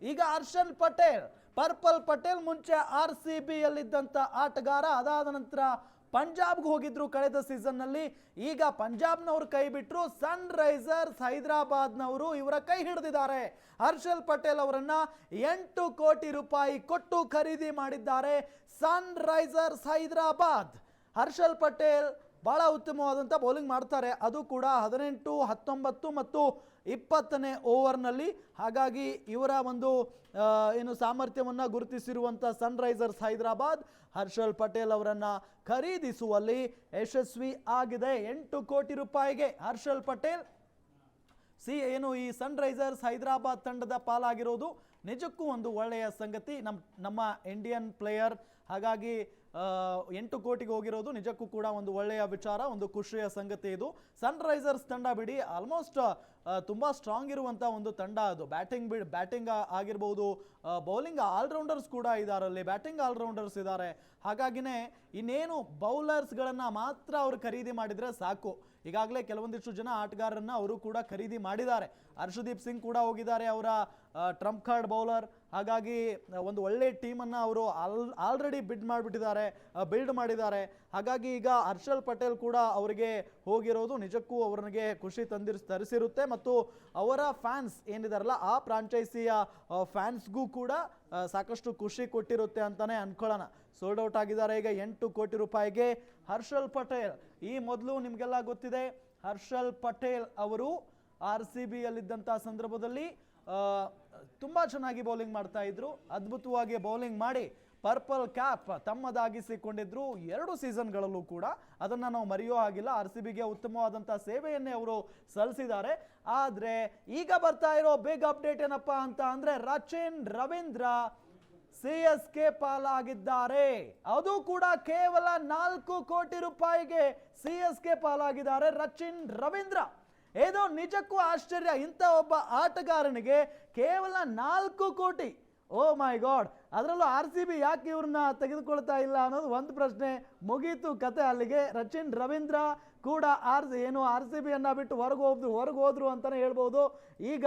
ಈಗ ಹರ್ಷಲ್ ಪಟೇಲ್, ಪರ್ಪಲ್ ಪಟೇಲ್ ಮುಂಚೆ RCB ಯಲ್ಲಿದ್ದಂಥ ಆಟಗಾರ, ಅದಾದ ನಂತರ ಪಂಜಾಬ್ಗೆ ಹೋಗಿದ್ರು ಕಳೆದ ಸೀಸನ್ನಲ್ಲಿ. ಈಗ ಪಂಜಾಬ್ನವರು ಕೈ ಬಿಟ್ಟರು, ಸನ್ ರೈಸರ್ಸ್ ಹೈದರಾಬಾದ್ನವರು ಇವರ ಕೈ ಹಿಡಿದಿದ್ದಾರೆ. ಹರ್ಷಲ್ ಪಟೇಲ್ ಅವರನ್ನ 8 ಕೋಟಿ ರೂಪಾಯಿ ಕೊಟ್ಟು ಖರೀದಿ ಮಾಡಿದ್ದಾರೆ ಸನ್ ರೈಸರ್ಸ್ ಹೈದರಾಬಾದ್. ಹರ್ಷಲ್ ಪಟೇಲ್ ಬಹಳ ಉತ್ತಮವಾದಂಥ ಬೌಲಿಂಗ್ ಮಾಡ್ತಾರೆ, ಅದು ಕೂಡ 18, 19 ಮತ್ತು 20ನೇ ಓವರ್ನಲ್ಲಿ. ಹಾಗಾಗಿ ಇವರ ಒಂದು ಏನು ಸಾಮರ್ಥ್ಯವನ್ನು ಗುರುತಿಸಿರುವಂಥ ಸನ್ ರೈಸರ್ಸ್ ಹೈದರಾಬಾದ್ ಹರ್ಷಲ್ ಪಟೇಲ್ ಅವರನ್ನು ಖರೀದಿಸುವಲ್ಲಿ ಯಶಸ್ವಿ ಆಗಿದೆ. 8 ಕೋಟಿ ರೂಪಾಯಿಗೆ ಹರ್ಷಲ್ ಪಟೇಲ್ ಏನು ಈ ಸನ್ ರೈಸರ್ಸ್ ಹೈದರಾಬಾದ್ ತಂಡದ ಪಾಲಾಗಿರೋದು ನಿಜಕ್ಕೂ ಒಂದು ಒಳ್ಳೆಯ ಸಂಗತಿ. ನಮ್ಮ ಇಂಡಿಯನ್ ಪ್ಲೇಯರ್, ಹಾಗಾಗಿ 8 ಕೋಟಿಗೆ ಹೋಗಿರೋದು ನಿಜಕ್ಕೂ ಕೂಡ ಒಂದು ಒಳ್ಳೆಯ ವಿಚಾರ, ಒಂದು ಖುಷಿಯ ಸಂಗತಿ ಇದು. ಸನ್ ರೈಸರ್ಸ್ ತಂಡ ಬಿಡಿ ಆಲ್ಮೋಸ್ಟ್ ತುಂಬ ಸ್ಟ್ರಾಂಗ್ ಇರುವಂಥ ಒಂದು ತಂಡ ಅದು. ಬ್ಯಾಟಿಂಗ್ ಆಗಿರ್ಬೋದು, ಬೌಲಿಂಗ್ ಆಲ್ರೌಂಡರ್ಸ್ ಕೂಡ ಇದ್ದಾರೆ, ಅಲ್ಲಿ ಬ್ಯಾಟಿಂಗ್ ಆಲ್ರೌಂಡರ್ಸ್ ಇದ್ದಾರೆ. ಹಾಗಾಗಿನೇ ಇನ್ನೇನು ಬೌಲರ್ಸ್ಗಳನ್ನು ಮಾತ್ರ ಅವರು ಖರೀದಿ ಮಾಡಿದರೆ ಸಾಕು. ಈಗಾಗಲೇ ಕೆಲವೊಂದಿಷ್ಟು ಜನ ಆಟಗಾರರನ್ನ ಅವರು ಕೂಡ ಖರೀದಿ ಮಾಡಿದ್ದಾರೆ. ಹರ್ಷದೀಪ್ ಸಿಂಗ್ ಕೂಡ ಹೋಗಿದ್ದಾರೆ, ಅವರ ಟ್ರಂಪ್ ಕಾರ್ಡ್ ಬೌಲರ್. ಹಾಗಾಗಿ ಒಂದು ಒಳ್ಳೆ ಟೀಮನ್ನು ಅವರು ಆಲ್ರೆಡಿ ಬಿಲ್ಡ್ ಮಾಡಿದ್ದಾರೆ. ಹಾಗಾಗಿ ಈಗ ಹರ್ಷಲ್ ಪಟೇಲ್ ಕೂಡ ಅವರಿಗೆ ಹೋಗಿರೋದು ನಿಜಕ್ಕೂ ಅವರಿಗೆ ಖುಷಿ ತರಿಸಿರುತ್ತೆ. ಮತ್ತು ಅವರ ಫ್ಯಾನ್ಸ್ ಏನಿದಾರಲ್ಲ, ಆ ಫ್ರಾಂಚೈಸಿಯ ಫ್ಯಾನ್ಸ್ಗೂ ಕೂಡ ಸಾಕಷ್ಟು ಖುಷಿ ಕೊಟ್ಟಿರುತ್ತೆ ಅಂತಾನೆ ಅನ್ಕೊಳ್ಳೋಣ. ಸೋಲ್ಡ್ ಔಟ್ ಆಗಿದ್ದಾರೆ ಈಗ 8 ಕೋಟಿ ರೂಪಾಯಿಗೆ ಹರ್ಷಲ್ ಪಟೇಲ್. ಈ ಮೊದಲು ನಿಮಗೆಲ್ಲ ಗೊತ್ತಿದೆ, ಹರ್ಷಲ್ ಪಟೇಲ್ ಅವರು RCB ಯಲ್ಲಿದ್ದಂಥ ಸಂದರ್ಭದಲ್ಲಿ ತುಂಬ ಚೆನ್ನಾಗಿ ಬೌಲಿಂಗ್ ಮಾಡ್ತಾ ಇದ್ರು. ಅದ್ಭುತವಾಗಿ ಬೌಲಿಂಗ್ ಮಾಡಿ ಪರ್ಪಲ್ ಕ್ಯಾಪ್ ತಮ್ಮದಾಗಿಸಿಕೊಂಡಿದ್ರು 2 ಸೀಸನ್ಗಳಲ್ಲೂ ಕೂಡ. ಅದನ್ನು ನಾವು ಮರೆಯೋ ಹಾಗಿಲ್ಲ. RCBಗೆ ಉತ್ತಮವಾದಂಥ ಸೇವೆಯನ್ನೇ ಅವರು ಸಲ್ಲಿಸಿದ್ದಾರೆ. ಆದರೆ ಈಗ ಬರ್ತಾ ಇರೋ ಬಿಗ್ ಅಪ್ಡೇಟ್ ಏನಪ್ಪಾ ಅಂತ ಅಂದ್ರೆ, ರಚಿನ್ ರವೀಂದ್ರ CSK ಪಾಲಾಗಿದ್ದಾರೆ. ಅದು ಕೂಡ ಕೇವಲ 4 ಕೋಟಿ ರೂಪಾಯಿಗೆ CSK ಪಾಲಾಗಿದ್ದಾರೆ ರಚಿನ್ ರವೀಂದ್ರ. ಇದು ನಿಜಕ್ಕೂ ಆಶ್ಚರ್ಯ. ಇಂಥ ಒಬ್ಬ ಆಟಗಾರನಿಗೆ ಕೇವಲ 4 ಕೋಟಿ. ಓ ಮೈ ಗಾಡ್. ಅದರಲ್ಲೂ RCB ಯಾಕೆ ಇವ್ರನ್ನ ತೆಗೆದುಕೊಳ್ತಾ ಇಲ್ಲ ಅನ್ನೋದು ಒಂದು ಪ್ರಶ್ನೆ. ಮುಗೀತು ಕತೆ ಅಲ್ಲಿಗೆ. ರಚಿನ್ ರವೀಂದ್ರ ಕೂಡ RCBಯನ್ನ ಬಿಟ್ಟು ಹೊರಗೆ ಹೋದ್ರು ಅಂತಾನೆ ಹೇಳ್ಬೋದು. ಈಗ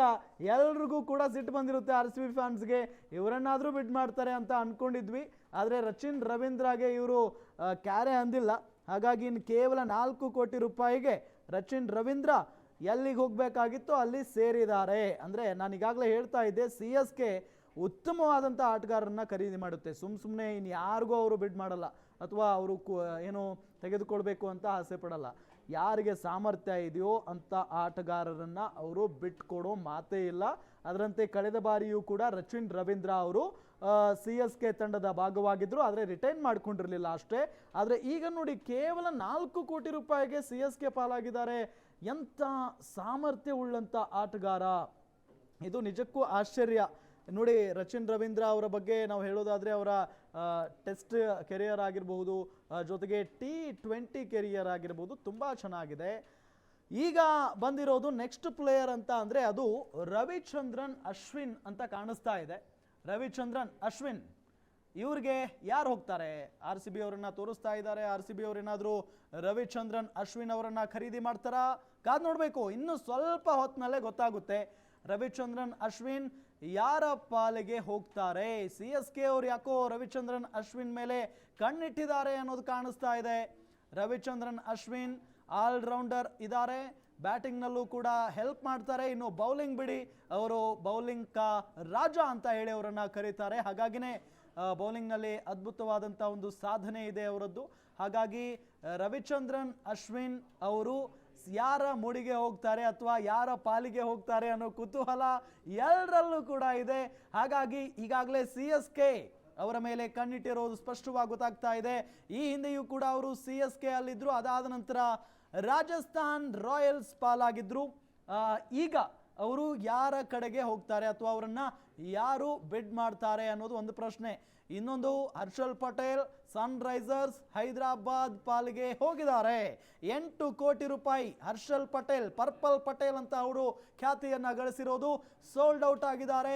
ಎಲ್ರಿಗೂ ಕೂಡ ಸಿಟ್ಟು ಬಂದಿರುತ್ತೆ RCB ಫ್ಯಾನ್ಸ್ಗೆ. ಇವರನ್ನಾದರೂ ಬಿಡ್ ಮಾಡ್ತಾರೆ ಅಂತ ಅನ್ಕೊಂಡಿದ್ವಿ, ಆದರೆ ರಚಿನ್ ರವೀಂದ್ರಗೆ ಇವರು ಕ್ಯಾರೆ ಅಂದಿಲ್ಲ. ಹಾಗಾಗಿ ಇನ್ನು ಕೇವಲ 4 ಕೋಟಿ ರೂಪಾಯಿಗೆ ರಚಿನ್ ರವೀಂದ್ರ ಎಲ್ಲಿಗೆ ಹೋಗಬೇಕಾಗಿತ್ತು ಅಲ್ಲಿ ಸೇರಿದ್ದಾರೆ. ಅಂದರೆ ನಾನು ಈಗಾಗಲೇ ಹೇಳ್ತಾ ಇದ್ದೆ, CSK ಉತ್ತಮವಾದಂಥ ಆಟಗಾರರನ್ನ ಖರೀದಿ ಮಾಡುತ್ತೆ. ಸುಮ್ಮನೆ ಇನ್ನು ಯಾರಿಗೂ ಅವರು ಬಿಡ್ ಮಾಡಲ್ಲ, ಅಥವಾ ಅವರು ಏನು ತೆಗೆದುಕೊಳ್ಬೇಕು ಅಂತ ಆಸೆ ಪಡಲ್ಲ. ಯಾರಿಗೆ ಸಾಮರ್ಥ್ಯ ಇದೆಯೋ ಅಂಥ ಆಟಗಾರರನ್ನು ಅವರು ಬಿಟ್ಕೊಡೋ ಮಾತೇ ಇಲ್ಲ. ಅದರಂತೆ ಕಳೆದ ಬಾರಿಯೂ ಕೂಡ ರಚಿನ್ ರವೀಂದ್ರ ಅವರು CSK ತಂಡದ ಭಾಗವಾಗಿದ್ದರು, ಆದರೆ ರಿಟೈನ್ ಮಾಡ್ಕೊಂಡಿರಲಿಲ್ಲ ಅಷ್ಟೇ. ಆದರೆ ಈಗ ನೋಡಿ, ಕೇವಲ 4 ಕೋಟಿ ರೂಪಾಯಿಗೆ CSK ಪಾಲಾಗಿದ್ದಾರೆ. ಎಂಥ ಸಾಮರ್ಥ್ಯ ಉಳ್ಳಂಥ ಆಟಗಾರ, ಇದು ನಿಜಕ್ಕೂ ಆಶ್ಚರ್ಯ. ನೋಡಿ, ರಚಿನ್ ರವೀಂದ್ರ ಅವರ ಬಗ್ಗೆ ನಾವು ಹೇಳೋದಾದರೆ, ಅವರ ಟೆಸ್ಟ್ ಕೆರಿಯರ್ ಆಗಿರಬಹುದು, ಜೊತೆಗೆ T20 ಕೆರಿಯರ್ ಆಗಿರ್ಬೋದು, ತುಂಬ ಚೆನ್ನಾಗಿದೆ. ಈಗ ಬಂದಿರೋದು ನೆಕ್ಸ್ಟ್ ಪ್ಲೇಯರ್ ಅಂತ ಅಂದರೆ ಅದು ರವಿಚಂದ್ರನ್ ಅಶ್ವಿನ್ ಅಂತ ಕಾಣಿಸ್ತಾ ಇದೆ. ರವಿಚಂದ್ರನ್ ಅಶ್ವಿನ್ ಇವ್ರಿಗೆ ಯಾರು ಹೋಗ್ತಾರೆ? RCB ಅವರನ್ನ ತೋರಿಸ್ತಾ ಇದ್ದಾರೆ. RCB ಅವರೇನಾದರೂ ರವಿಚಂದ್ರನ್ ಅಶ್ವಿನ್ ಅವರನ್ನ ಖರೀದಿ ಮಾಡ್ತಾರಾ? ಕಾದ್ ನೋಡಬೇಕು. ಇನ್ನು ಸ್ವಲ್ಪ ಹೊತ್ತಿನಲ್ಲೇ ಗೊತ್ತಾಗುತ್ತೆ ರವಿಚಂದ್ರನ್ ಅಶ್ವಿನ್ ಯಾರ ಪಾಲಿಗೆ ಹೋಗ್ತಾರೆ. CSK ಅವರು ಯಾಕೋ ರವಿಚಂದ್ರನ್ ಅಶ್ವಿನ್ ಮೇಲೆ ಕಣ್ಣಿಟ್ಟಿದ್ದಾರೆ ಅನ್ನೋದು ಕಾಣಿಸ್ತಾ ಇದೆ. ರವಿಚಂದ್ರನ್ ಅಶ್ವಿನ್ ಆಲ್ರೌಂಡರ್ ಇದ್ದಾರೆ, ಬ್ಯಾಟಿಂಗ್ನಲ್ಲೂ ಕೂಡ ಹೆಲ್ಪ್ ಮಾಡ್ತಾರೆ. ಇನ್ನು ಬೌಲಿಂಗ್ ಬಿಡಿ, ಅವರು ಬೌಲಿಂಗ್ ರಾಜ ಅಂತ ಹೇಳಿ ಅವರನ್ನು ಕರೀತಾರೆ. ಹಾಗಾಗಿನೇ ಬೌಲಿಂಗ್ನಲ್ಲಿ ಅದ್ಭುತವಾದಂಥ ಒಂದು ಸಾಧನೆ ಇದೆ ಅವರದ್ದು. ಹಾಗಾಗಿ ರವಿಚಂದ್ರನ್ ಅಶ್ವಿನ್ ಅವರು ಯಾರ ಮೂಡಿಗೆ ಹೋಗ್ತಾರೆ ಅಥವಾ ಯಾರ ಪಾಲಿಗೆ ಹೋಗ್ತಾರೆ ಅನ್ನೋ ಕುತೂಹಲ ಎಲ್ಲರಲ್ಲೂ ಕೂಡ ಇದೆ. ಹಾಗಾಗಿ ಈಗಾಗಲೇ CSK ಅವರ ಮೇಲೆ ಕಣ್ಣಿಟ್ಟಿರೋದು ಸ್ಪಷ್ಟವಾಗಿ ಗೊತ್ತಾಗ್ತಾ ಇದೆ. ಈ ಹಿಂದೆಯೂ ಕೂಡ ಅವರು CSK ಅಲ್ಲಿದ್ದರು, ಅದಾದ ನಂತರ ರಾಜಸ್ಥಾನ್ ರಾಯಲ್ಸ್ ಪಾಲಾಗಿದ್ರು. ಈಗ ಅವರು ಯಾರ ಕಡೆಗೆ ಹೋಗ್ತಾರೆ ಅಥವಾ ಅವರನ್ನ ಯಾರು ಬಿಡ್ ಮಾಡ್ತಾರೆ ಅನ್ನೋದು ಒಂದು ಪ್ರಶ್ನೆ. ಇನ್ನೊಂದು, ಹರ್ಷಲ್ ಪಟೇಲ್ ಸನ್ ರೈಸರ್ಸ್ ಹೈದರಾಬಾದ್ ಪಾಲಿಗೆ ಹೋಗಿದ್ದಾರೆ. 8 ಕೋಟಿ ರೂಪಾಯಿ ಹರ್ಷಲ್ ಪಟೇಲ್, ಪರ್ಪಲ್ ಪಟೇಲ್ ಅಂತ ಅವರು ಖ್ಯಾತಿಯನ್ನ ಗಳಿಸಿರೋದು. ಸೋಲ್ಡ್ ಔಟ್ ಆಗಿದ್ದಾರೆ.